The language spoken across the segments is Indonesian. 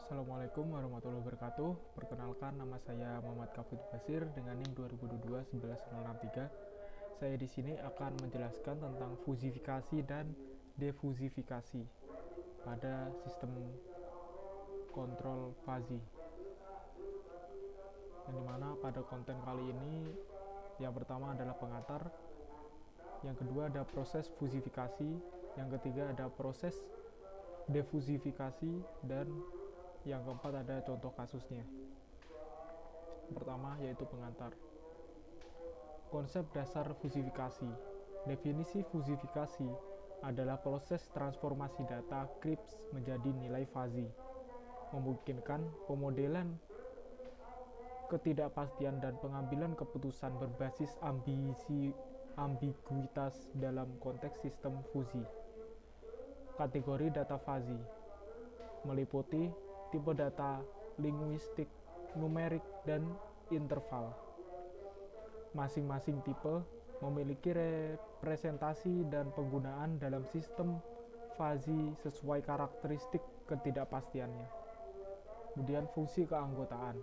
Assalamualaikum warahmatullahi wabarakatuh. Perkenalkan, nama saya Muhammad Kafid Basir dengan NIM 2022-11063. Saya di sini akan menjelaskan tentang fusifikasi dan defusifikasi pada sistem kontrol fazi. Yang dimana pada konten kali ini yang pertama adalah pengantar, yang kedua ada proses fusifikasi, yang ketiga ada proses defusifikasi, dan yang keempat ada contoh kasusnya. Pertama yaitu pengantar. Konsep dasar fusifikasi. Definisi fusifikasi adalah proses transformasi data CRISP menjadi nilai fazi, memungkinkan pemodelan ketidakpastian dan pengambilan keputusan berbasis ambiguitas dalam konteks sistem fusi. Kategori data fazi meliputi tipe data, linguistik, numerik, dan interval. Masing-masing tipe memiliki representasi dan penggunaan dalam sistem fazi sesuai karakteristik ketidakpastiannya. Kemudian fungsi keanggotaan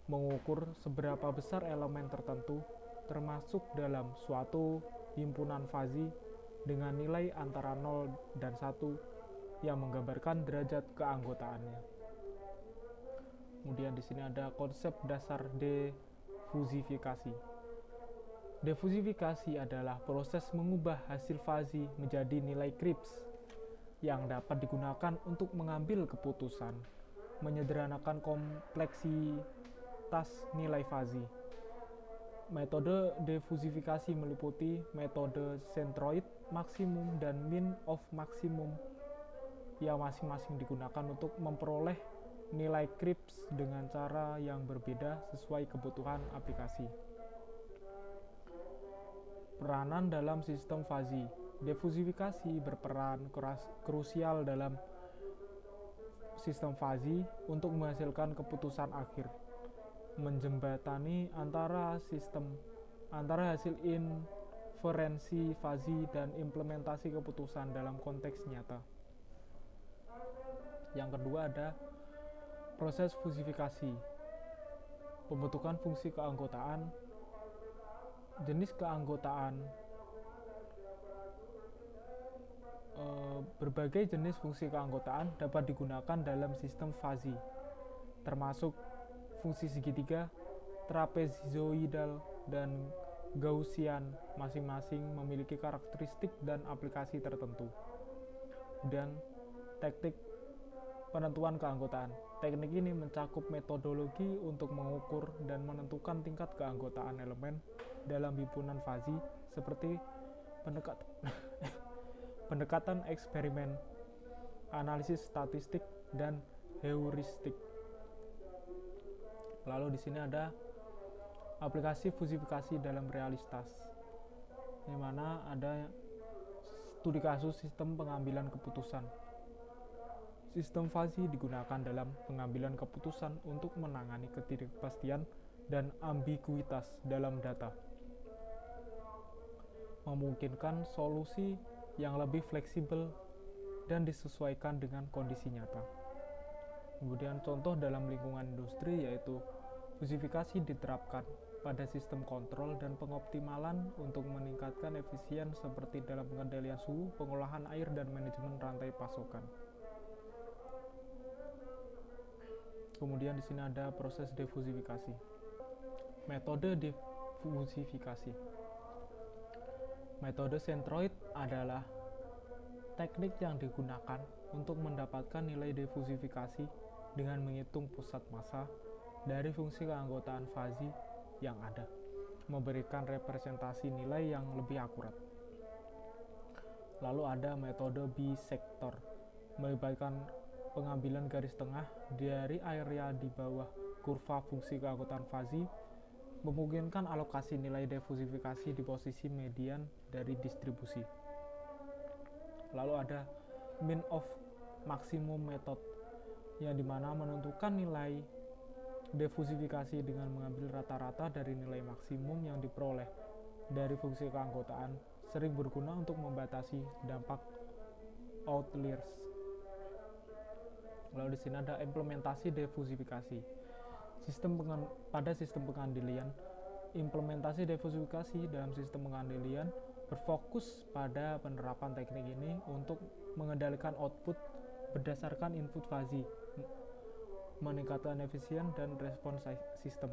mengukur seberapa besar elemen tertentu termasuk dalam suatu himpunan fazi dengan nilai antara 0 dan 1 yang menggambarkan derajat keanggotaannya. Kemudian di sini ada konsep dasar defusifikasi. Defusifikasi adalah proses mengubah hasil fazi menjadi nilai CRISP yang dapat digunakan untuk mengambil keputusan, menyederhanakan kompleksitas nilai fazi. Metode defusifikasi meliputi metode centroid maksimum dan mean of maksimum yang masing-masing digunakan untuk memperoleh nilai CRISP dengan cara yang berbeda sesuai kebutuhan aplikasi. Peranan dalam sistem fazi. Defusifikasi berperan krusial dalam sistem fazi untuk menghasilkan keputusan akhir, menjembatani antara hasil inferensi fazi dan implementasi keputusan dalam konteks nyata. Yang kedua ada proses fusifikasi, pembentukan fungsi keanggotaan, jenis keanggotaan. Berbagai jenis fungsi keanggotaan dapat digunakan dalam sistem fazi, termasuk fungsi segitiga, trapezoidal, dan Gaussian, masing-masing memiliki karakteristik dan aplikasi tertentu. Dan teknik penentuan keanggotaan. Teknik ini mencakup metodologi untuk mengukur dan menentukan tingkat keanggotaan elemen dalam himpunan fazi seperti pendekatan eksperimen, analisis statistik, dan heuristik. Lalu di sini ada aplikasi fusifikasi dalam realitas, di mana ada studi kasus sistem pengambilan keputusan. Sistem fazi digunakan dalam pengambilan keputusan untuk menangani ketidakpastian dan ambiguitas dalam data, memungkinkan solusi yang lebih fleksibel dan disesuaikan dengan kondisi nyata. Kemudian contoh dalam lingkungan industri yaitu fusifikasi diterapkan pada sistem kontrol dan pengoptimalan untuk meningkatkan efisien seperti dalam pengendalian suhu, pengolahan air, dan manajemen rantai pasokan. Kemudian di sini ada proses defusifikasi. Metode defusifikasi. Metode centroid adalah teknik yang digunakan untuk mendapatkan nilai defusifikasi dengan menghitung pusat massa dari fungsi keanggotaan fazi yang ada, memberikan representasi nilai yang lebih akurat. Lalu ada metode bisektor, melibatkan pengambilan garis tengah dari area di bawah kurva fungsi keanggotaan fazi, memungkinkan alokasi nilai defusifikasi di posisi median dari distribusi. Lalu ada mean of maximum method, yang dimana menentukan nilai defusifikasi dengan mengambil rata-rata dari nilai maksimum yang diperoleh dari fungsi keanggotaan, sering berguna untuk membatasi dampak outliers. Lalu di sini ada implementasi defusifikasi. Pada sistem pengandelian, implementasi defusifikasi dalam sistem pengandelian berfokus pada penerapan teknik ini untuk mengendalikan output berdasarkan input fuzzy, meningkatkan efisien dan respon sistem.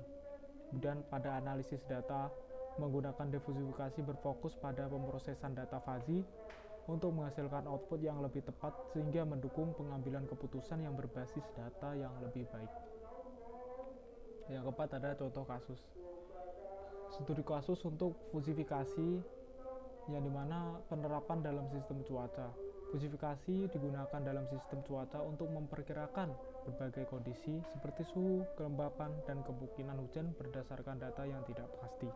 Kemudian pada analisis data, menggunakan defusifikasi berfokus pada pemrosesan data fuzzy untuk menghasilkan output yang lebih tepat sehingga mendukung pengambilan keputusan yang berbasis data yang lebih baik. Yang keempat ada contoh kasus. Studi kasus untuk fusifikasi yang dimana penerapan dalam sistem cuaca. Fusifikasi digunakan dalam sistem cuaca untuk memperkirakan berbagai kondisi seperti suhu, kelembapan, dan kemungkinan hujan berdasarkan data yang tidak pasti.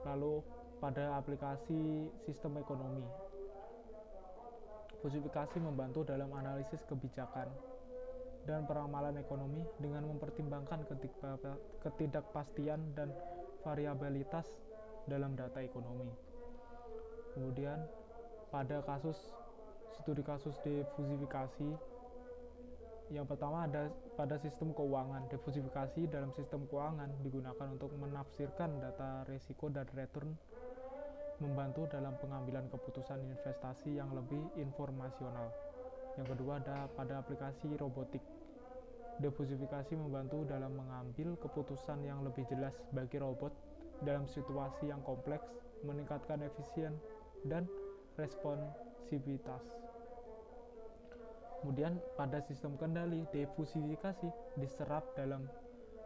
Lalu pada aplikasi sistem ekonomi, fusifikasi membantu dalam analisis kebijakan dan peramalan ekonomi dengan mempertimbangkan ketidakpastian dan variabilitas dalam data ekonomi. Kemudian pada studi kasus defusifikasi, yang pertama ada pada sistem keuangan. Defusifikasi dalam sistem keuangan digunakan untuk menafsirkan data risiko dan return, membantu dalam pengambilan keputusan investasi yang lebih informasional. Yang kedua ada pada aplikasi robotik. Defusifikasi membantu dalam mengambil keputusan yang lebih jelas bagi robot dalam situasi yang kompleks, meningkatkan efisien dan responsivitas. Kemudian pada sistem kendali, defusifikasi diserap dalam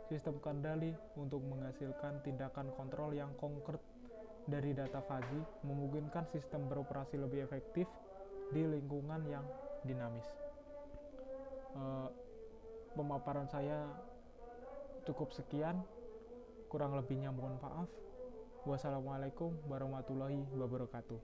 sistem kendali untuk menghasilkan tindakan kontrol yang konkret dari data fuzzy, memungkinkan sistem beroperasi lebih efektif di lingkungan yang dinamis. Pemaparan saya cukup sekian, kurang lebihnya mohon maaf. Wassalamualaikum warahmatullahi wabarakatuh.